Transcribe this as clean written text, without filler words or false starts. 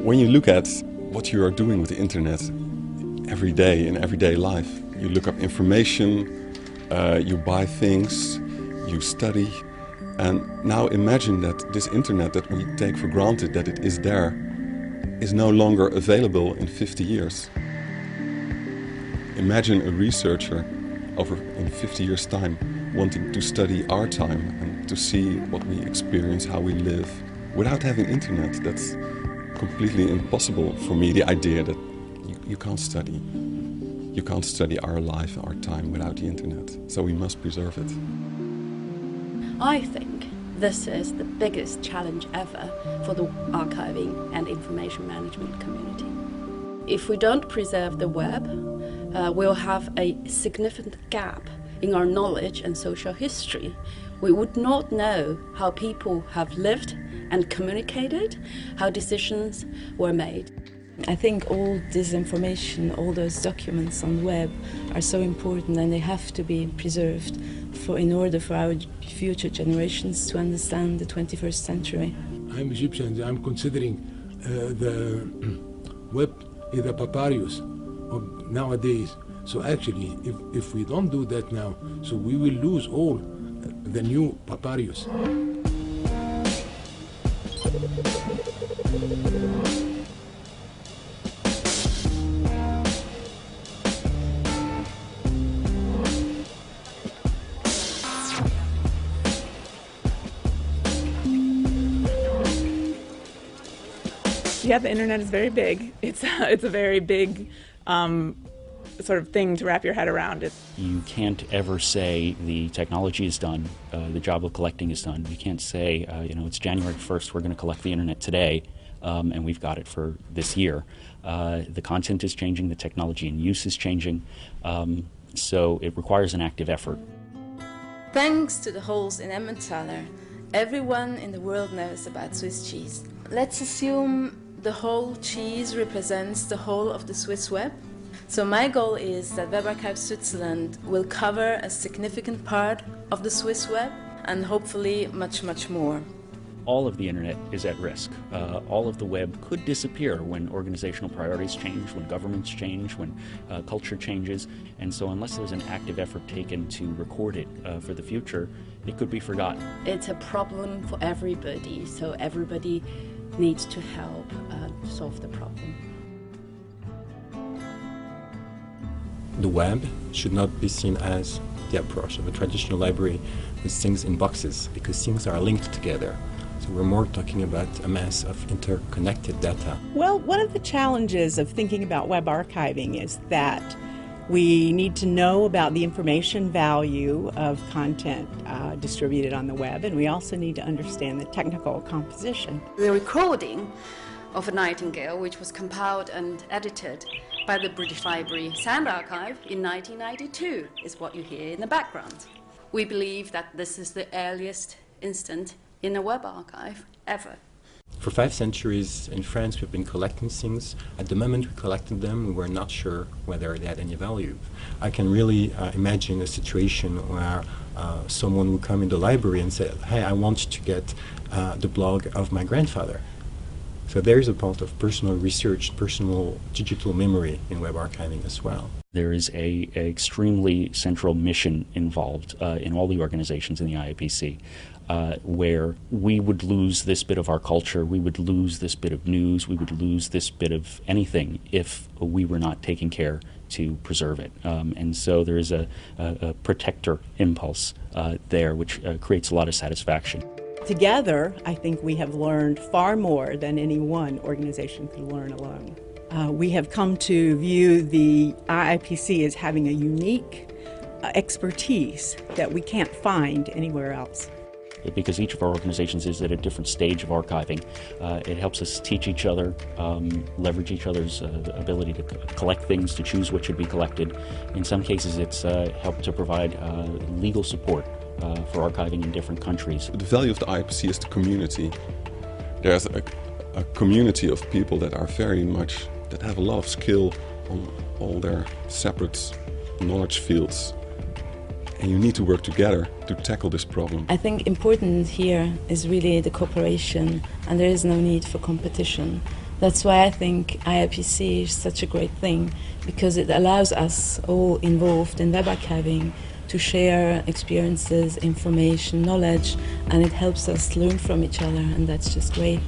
When you look at what you are doing with the internet every day in everyday life, you look up information, you buy things, you study, and now imagine that this internet that we take for granted that it is there is no longer available in 50 years. Imagine a researcher in 50 years' time wanting to study our time and to see what we experience, how we live. Without having internet, that's completely impossible for me, the idea that you can't study. You can't study our life, our time without the internet. So we must preserve it. I think this is the biggest challenge ever for the archiving and information management community. If we don't preserve the web, we'll have a significant gap in our knowledge and social history. We would not know how people have lived and communicated, how decisions were made. I think all this information, all those documents on the web are so important, and they have to be preserved in order for our future generations to understand the 21st century. I'm Egyptian. I'm considering the web is the papyrus of nowadays. So actually, if we don't do that now, so we will lose all the new papyrus. Yeah, the internet is very big. It's a very big sort of thing to wrap your head around. You can't ever say the technology is done, the job of collecting is done. You can't say, it's January 1st, we're going to collect the internet today, and we've got it for this year. The content is changing, the technology in use is changing, so it requires an active effort. Thanks to the holes in Emmentaler, everyone in the world knows about Swiss cheese. Let's assume the whole cheese represents the whole of the Swiss web. So my goal is that Web Archive Switzerland will cover a significant part of the Swiss web and hopefully much, much more. All of the internet is at risk. All of the web could disappear when organizational priorities change, when governments change, when culture changes. And so unless there's an active effort taken to record it for the future, it could be forgotten. It's a problem for everybody, so everybody needs to help solve the problem. The web should not be seen as the approach of a traditional library with things in boxes, because things are linked together. So we're more talking about a mass of interconnected data. Well, one of the challenges of thinking about web archiving is that we need to know about the information value of content distributed on the web, and we also need to understand the technical composition. The recording of a nightingale, which was compiled and edited by the British Library Sound Archive in 1992, is what you hear in the background. We believe that this is the earliest instant in a web archive ever. For 5 centuries in France we've been collecting things. At the moment we collected them, we were not sure whether they had any value. I can really imagine a situation where someone would come in the library and say, hey, I want to get the blog of my grandfather. So there is a part of personal research, personal digital memory in web archiving as well. There is an extremely central mission involved in all the organizations in the IAPC, where we would lose this bit of our culture, we would lose this bit of news, we would lose this bit of anything if we were not taking care to preserve it. And so there is a protector impulse there, which creates a lot of satisfaction. Together, I think we have learned far more than any one organization could learn alone. We have come to view the IIPC as having a unique expertise that we can't find anywhere else. Because each of our organizations is at a different stage of archiving, it helps us teach each other, leverage each other's ability to collect things, to choose what should be collected. In some cases, it's helped to provide legal support for archiving in different countries. The value of the IPC is the community. There's a community of people that are that have a lot of skill on all their separate knowledge fields. And you need to work together to tackle this problem. I think important here is really the cooperation, and there is no need for competition. That's why I think IIPC is such a great thing, because it allows us all involved in web archiving to share experiences, information, knowledge, and it helps us learn from each other, and that's just great.